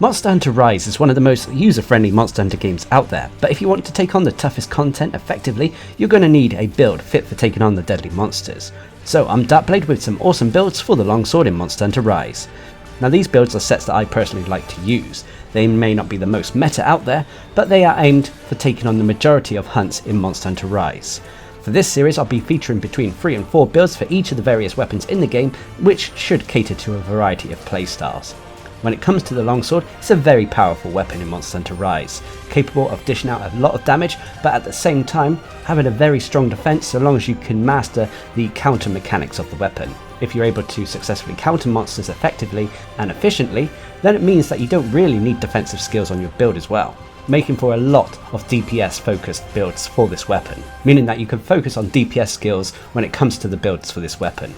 Monster Hunter Rise is one of the most user-friendly Monster Hunter games out there, but if you want to take on the toughest content effectively, you're going to need a build fit for taking on the deadly monsters. So I'm Darcblade with some awesome builds for the longsword in Monster Hunter Rise. Now these builds are sets that I personally like to use. They may not be the most meta out there, but they are aimed for taking on the majority of hunts in Monster Hunter Rise. For this series I'll be featuring between 3 and 4 builds for each of the various weapons in the game, which should cater to a variety of playstyles. When it comes to the longsword, it's a very powerful weapon in Monster Hunter Rise, capable of dishing out a lot of damage, but at the same time having a very strong defense so long as you can master the counter mechanics of the weapon. If you're able to successfully counter monsters effectively and efficiently, then it means that you don't really need defensive skills on your build as well, making for a lot of DPS focused builds for this weapon, meaning that you can focus on DPS skills when it comes to the builds for this weapon.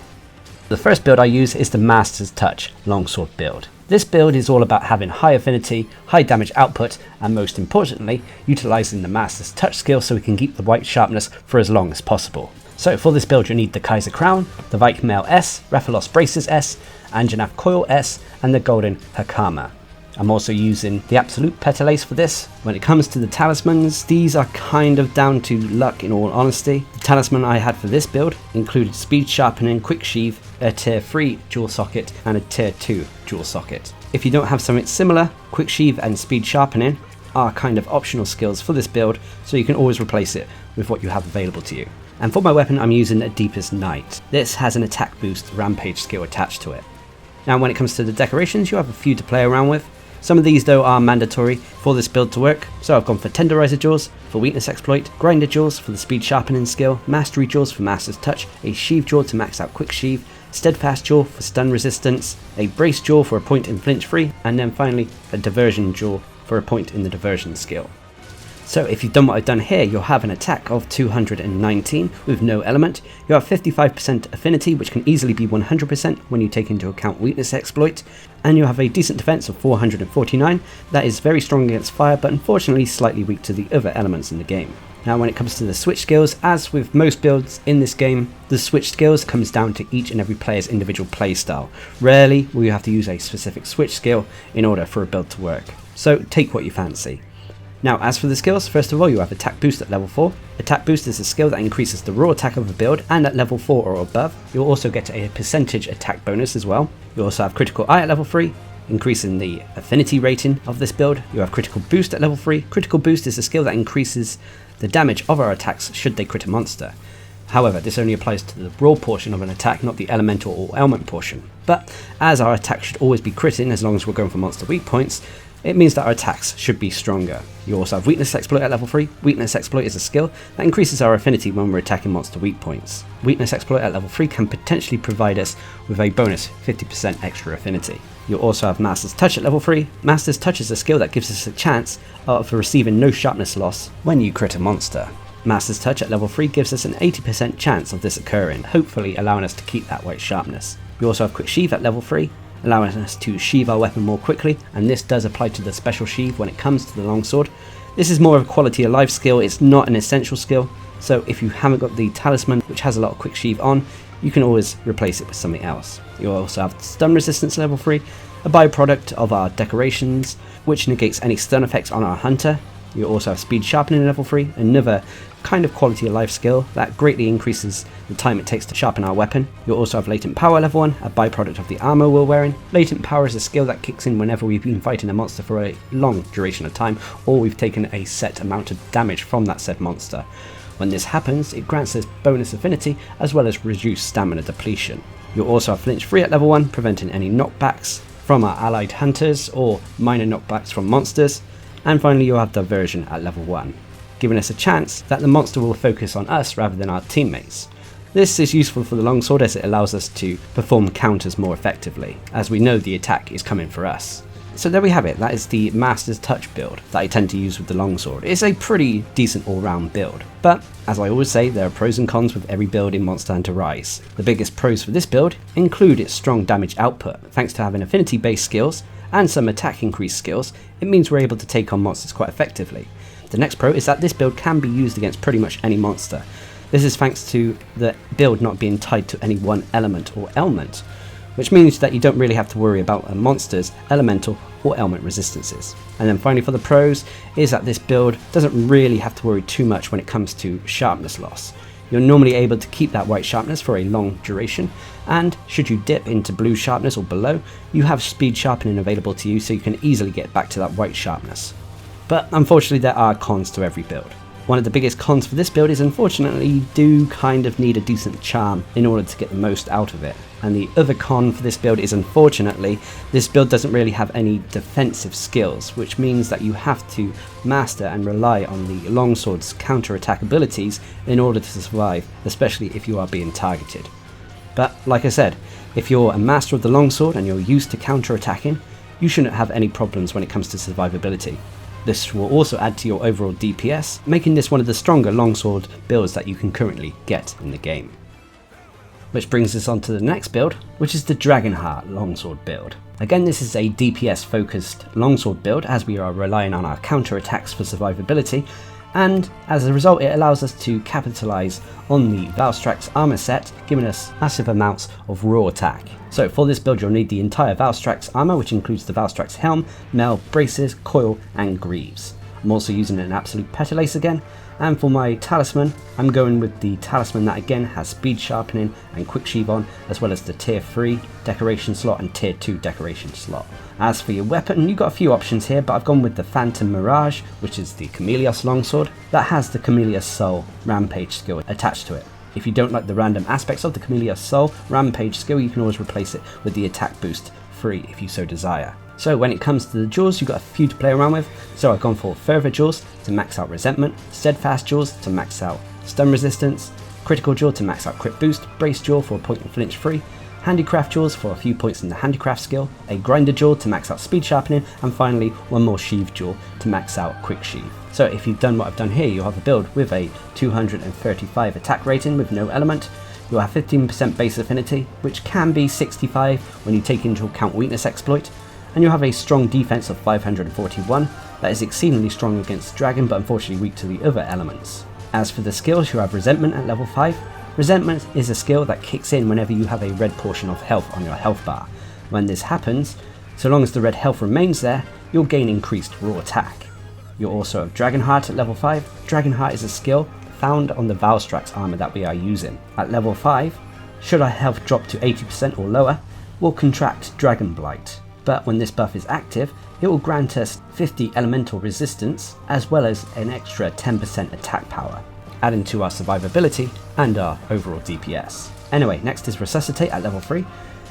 The first build I use is the Master's Touch longsword build. This build is all about having high affinity, high damage output, and most importantly, utilising the Master's Touch skill so we can keep the white sharpness for as long as possible. So for this build you'll need the Kaiser Crown, the Viking Mail S, Rathalos Braces S, Anjanath Coil S, and the Golden Hakama. I'm also using the Absolute Petal Ace for this. When it comes to the talismans, these are kind of down to luck in all honesty. The talisman I had for this build included Speed Sharpening, Quick Sheave, a Tier 3 dual socket, and a Tier 2 dual socket. If you don't have something similar, Quick Sheave and Speed Sharpening are kind of optional skills for this build, so you can always replace it with what you have available to you. And for my weapon I'm using a Deepest Night. This has an attack boost Rampage skill attached to it. Now when it comes to the decorations, you have a few to play around with. Some of these though are mandatory for this build to work, so I've gone for Tenderizer Jaws for Weakness Exploit, Grinder Jaws for the Speed Sharpening skill, Mastery Jaws for Master's Touch, a Sheave Jaw to max out Quick Sheave, Steadfast Jaw for Stun Resistance, a Brace Jaw for a point in Flinch Free, and then finally a Diversion Jaw for a point in the Diversion skill. So if you've done what I've done here, you'll have an attack of 219 with no element. You have 55% affinity, which can easily be 100% when you take into account Weakness Exploit, and you have a decent defense of 449. That is very strong against fire, but unfortunately slightly weak to the other elements in the game. Now when it comes to the switch skills, as with most builds in this game, the switch skills comes down to each and every player's individual playstyle. Rarely will you have to use a specific switch skill in order for a build to work. So take what you fancy. Now as for the skills, first of all you have Attack Boost at level 4. Attack Boost is a skill that increases the raw attack of a build, and at level 4 or above you'll also get a percentage attack bonus as well. You also have Critical Eye at level 3, increasing the affinity rating of this build. You have Critical Boost at level 3. Critical Boost is a skill that increases the damage of our attacks should they crit a monster. However, this only applies to the raw portion of an attack, not the elemental or ailment portion. But as our attack should always be critting as long as we're going for monster weak points, it means that our attacks should be stronger. You also have Weakness Exploit at level 3. Weakness Exploit is a skill that increases our affinity when we're attacking monster weak points. Weakness Exploit at level 3 can potentially provide us with a bonus 50% extra affinity. You also have Master's Touch at level 3. Master's Touch is a skill that gives us a chance of receiving no sharpness loss when you crit a monster. Master's Touch at level 3 gives us an 80% chance of this occurring, hopefully allowing us to keep that white sharpness. We also have Quick Sheave at level 3, allowing us to sheave our weapon more quickly, and this does apply to the special sheave when it comes to the longsword. This is more of a quality of life skill, it's not an essential skill, so if you haven't got the talisman which has a lot of quick sheave on, you can always replace it with something else. You also have Stun Resistance level 3, a byproduct of our decorations, which negates any stun effects on our hunter. You also have Speed Sharpening level 3, another kind of quality of life skill that greatly increases the time it takes to sharpen our weapon. You'll also have Latent Power level 1, a byproduct of the armor we're wearing. Latent Power is a skill that kicks in whenever we've been fighting a monster for a long duration of time, or we've taken a set amount of damage from that said monster. When this happens, it grants us bonus affinity as well as reduced stamina depletion. You'll also have Flinch Free at level 1, preventing any knockbacks from our allied hunters or minor knockbacks from monsters. And finally you'll have Diversion at level 1, giving us a chance that the monster will focus on us rather than our teammates. This is useful for the longsword as it allows us to perform counters more effectively, as we know the attack is coming for us. So there we have it, that is the Master's Touch build that I tend to use with the longsword. It's a pretty decent all-round build, but as I always say, there are pros and cons with every build in Monster Hunter Rise. The biggest pros for this build include its strong damage output. Thanks to having affinity based skills and some attack increase skills, it means we're able to take on monsters quite effectively. The next pro is that this build can be used against pretty much any monster. This is thanks to the build not being tied to any one element or ailment. which means that you don't really have to worry about a monster's elemental or element resistances. And then finally for the pros is that this build doesn't really have to worry too much when it comes to sharpness loss. You're normally able to keep that white sharpness for a long duration, and should you dip into blue sharpness or below, you have speed sharpening available to you so you can easily get back to that white sharpness. But unfortunately there are cons to every build. One of the biggest cons for this build is unfortunately you do kind of need a decent charm in order to get the most out of it. And the other con for this build is unfortunately this build doesn't really have any defensive skills, which means that you have to master and rely on the longsword's counter-attack abilities in order to survive, especially if you are being targeted. But like I said, if you're a master of the longsword and you're used to counter-attacking, you shouldn't have any problems when it comes to survivability. This will also add to your overall DPS, making this one of the stronger longsword builds that you can currently get in the game. Which brings us on to the next build, which is the Dragonheart longsword build. Again, this is a DPS focused longsword build as we are relying on our counter attacks for survivability, and as a result it allows us to capitalize on the Valstrax armor set, giving us massive amounts of raw attack. So for this build you'll need the entire Valstrax armor, which includes the Valstrax helm, mail, braces, coil and greaves. I'm also using an absolute petalace again, and for my talisman I'm going with the talisman that again has speed sharpening and quick sheave on, as well as the tier 3 decoration slot and tier 2 decoration slot. As for your weapon, you've got a few options here, but I've gone with the Phantom Mirage, which is the Chameleos longsword that has the Chameleos Soul Rampage skill attached to it. If you don't like the random aspects of the Chameleos Soul Rampage skill, you can always replace it with the attack boost free if you so desire. So when it comes to the jaws, you've got a few to play around with, so I've gone for Fervor jaws to max out resentment, Steadfast jaws to max out stun resistance, Critical jaw to max out crit boost, Brace jaw for a point and flinch free, Handicraft jaws for a few points in the handicraft skill, a Grinder jaw to max out speed sharpening, and finally one more Sheave jaw to max out quick sheave. So if you've done what I've done here, you'll have a build with a 235 attack rating with no element. You'll have 15% base affinity, which can be 65 when you take into account weakness exploit, and you'll have a strong defense of 541 that is exceedingly strong against dragon but unfortunately weak to the other elements. As for the skills, you have Resentment at level 5. Resentment is a skill that kicks in whenever you have a red portion of health on your health bar. When this happens, so long as the red health remains there, you'll gain increased raw attack. You'll also have Dragonheart at level 5. Dragonheart is a skill found on the Valstrax armor that we are using. At level 5, should our health drop to 80% or lower, we'll contract Dragon Blight. But when this buff is active, it will grant us 50 elemental resistance as well as an extra 10% attack power, adding to our survivability and our overall DPS. Anyway, next is Resuscitate at level 3.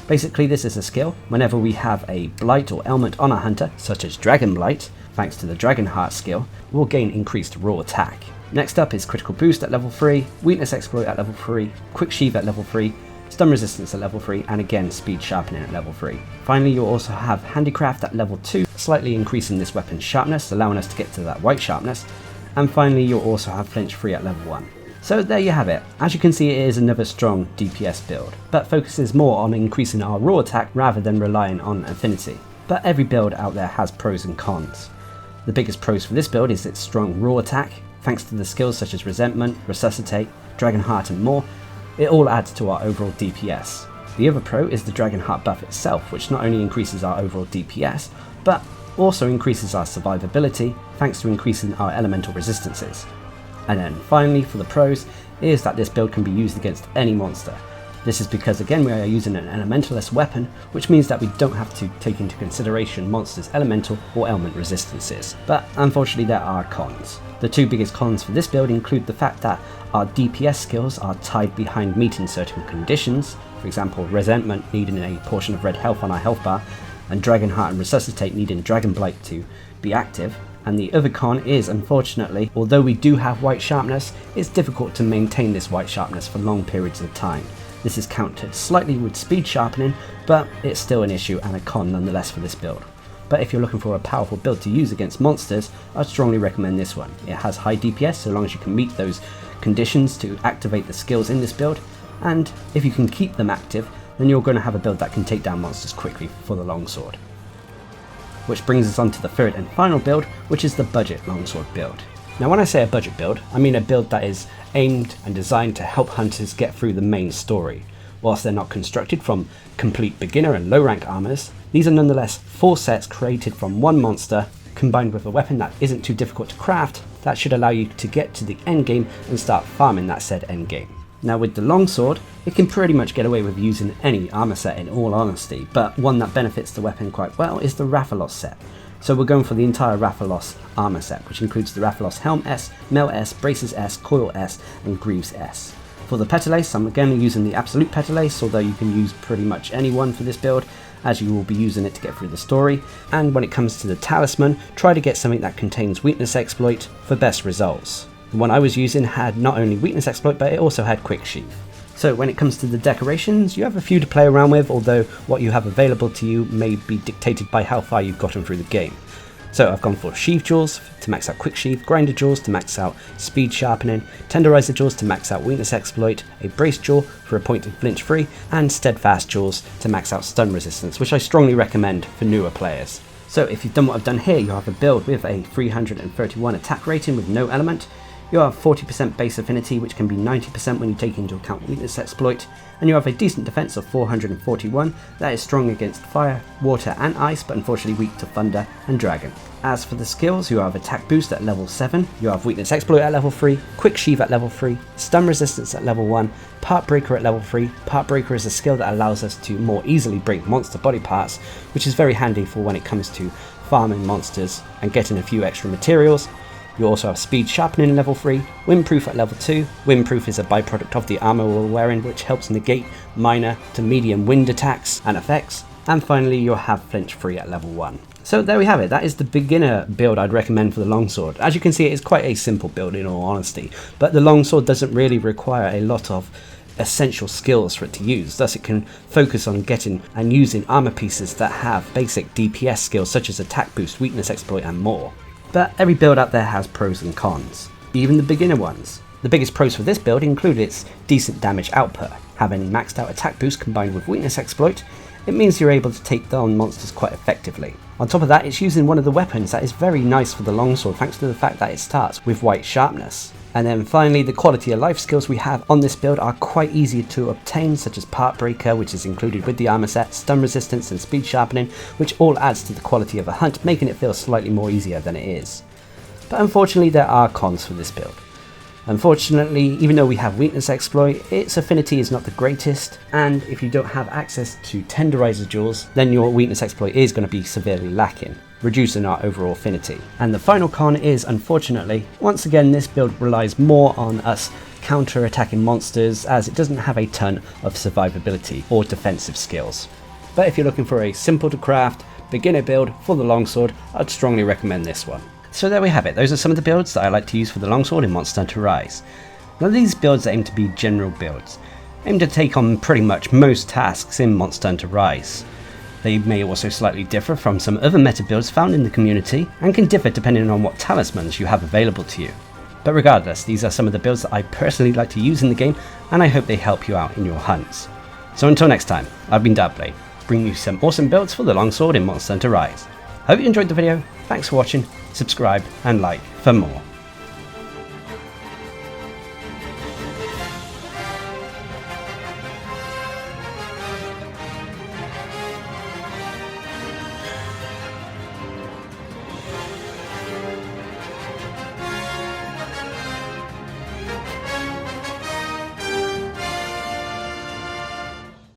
Basically this is a skill whenever we have a blight or ailment on our hunter, such as Dragon Blight, thanks to the Dragonheart skill, we'll gain increased raw attack. Next up is Critical Boost at level 3, Weakness Exploit at level 3, Quick Sheave at level 3, Stun Resistance at level 3, and again Speed Sharpening at level 3. Finally, you'll also have Handicraft at level 2, slightly increasing this weapon's sharpness, allowing us to get to that white sharpness. And finally, you'll also have Flinch Free at level 1. So there you have it. As you can see, it is another strong DPS build, but focuses more on increasing our raw attack rather than relying on affinity. But every build out there has pros and cons. The biggest pros for this build is its strong raw attack, thanks to the skills such as Resentment, Resuscitate, Dragonheart and more. It all adds to our overall DPS. The other pro is the Dragonheart buff itself, which not only increases our overall DPS, but also increases our survivability thanks to increasing our elemental resistances. And then finally for the pros is that this build can be used against any monster. This is because again we are using an elementalist weapon, which means that we don't have to take into consideration monsters' elemental or ailment resistances. But unfortunately there are cons. The two biggest cons for this build include the fact that our DPS skills are tied behind meeting certain conditions, for example Resentment needing a portion of red health on our health bar, and Dragonheart and Resuscitate needing Dragon Blight to be active. And the other con is, unfortunately, although we do have white sharpness, it's difficult to maintain this white sharpness for long periods of time. This is countered slightly with speed sharpening, but it's still an issue and a con nonetheless for this build. But if you're looking for a powerful build to use against monsters, I'd strongly recommend this one. It has high DPS so long as you can meet those conditions to activate the skills in this build, and if you can keep them active, then you're going to have a build that can take down monsters quickly for the longsword. Which brings us on to the third and final build, which is the budget longsword build. Now when I say a budget build, I mean a build that is aimed and designed to help hunters get through the main story, Whilst they're not constructed from complete beginner and low rank armors, these are nonetheless 4 sets created from one monster, combined with a weapon that isn't too difficult to craft, that should allow you to get to the end game and start farming that said end game. Now with the longsword, it can pretty much get away with using any armor set in all honesty, but one that benefits the weapon quite well is the Rathalos set. So we're going for the entire Rathalos armor set, which includes the Rathalos Helm S, Mail S, Braces S, Coil S, and Greaves S. For the Petalace, I'm again using the Absolute Petalace, although you can use pretty much any one for this build, as you will be using it to get through the story. And when it comes to the Talisman, try to get something that contains Weakness Exploit for best results. The one I was using had not only Weakness Exploit, but it also had Quick Sheath. So when it comes to the decorations, you have a few to play around with, although what you have available to you may be dictated by how far you've gotten through the game. So I've gone for Sheath Jaws to max out Quick Sheath, Grinder Jaws to max out Speed Sharpening, Tenderizer Jaws to max out Weakness Exploit, a Brace Jaw for a point and flinch free, and Steadfast Jaws to max out Stun Resistance, which I strongly recommend for newer players. So if you've done what I've done here, you have a build with a 331 attack rating with no element. You have 40% base affinity, which can be 90% when you take into account Weakness Exploit, and you have a decent defense of 441 that is strong against fire, water and ice, but unfortunately weak to thunder and dragon. As for the skills, you have attack boost at level 7, you have Weakness Exploit at level 3, Quick Sheath at level 3, Stun Resistance at level 1, Part Breaker at level 3. Part Breaker is a skill that allows us to more easily break monster body parts, which is very handy for when it comes to farming monsters and getting a few extra materials. You also have Speed Sharpening at level 3, Windproof at level 2. Windproof is a byproduct of the armor we're wearing, which helps negate minor to medium wind attacks and effects. And finally you'll have Flinch Free at level 1. So there we have it, that is the beginner build I'd recommend for the longsword. As you can see, it is quite a simple build in all honesty, but the longsword doesn't really require a lot of essential skills for it to use, thus it can focus on getting and using armor pieces that have basic DPS skills such as attack boost, weakness exploit and more. But every build out there has pros and cons, even the beginner ones. The biggest pros for this build include its decent damage output. Having maxed out attack boost combined with weakness exploit, it means you're able to take down monsters quite effectively. On top of that, it's using one of the weapons that is very nice for the longsword thanks to the fact that it starts with white sharpness. And then finally, the quality of life skills we have on this build are quite easy to obtain, such as Part Breaker, which is included with the armor set, Stun Resistance and Speed Sharpening, which all adds to the quality of a hunt, making it feel slightly more easier than it is. But unfortunately there are cons for this build. Unfortunately, even though we have Weakness Exploit, its affinity is not the greatest, and if you don't have access to Tenderizer Jaws, then your Weakness Exploit is going to be severely lacking, reducing our overall affinity. And the final con is, unfortunately, once again this build relies more on us counter-attacking monsters, as it doesn't have a ton of survivability or defensive skills. But if you're looking for a simple to craft, beginner build for the longsword, I'd strongly recommend this one. So there we have it, those are some of the builds that I like to use for the longsword in Monster Hunter Rise. Now these builds aim to be general builds, aim to take on pretty much most tasks in Monster Hunter Rise. They may also slightly differ from some other meta builds found in the community, and can differ depending on what talismans you have available to you. But regardless, these are some of the builds that I personally like to use in the game, and I hope they help you out in your hunts. So until next time, I've been Darcblade, bringing you some awesome builds for the longsword in Monster Hunter Rise. Hope you enjoyed the video, thanks for watching, subscribe and like for more.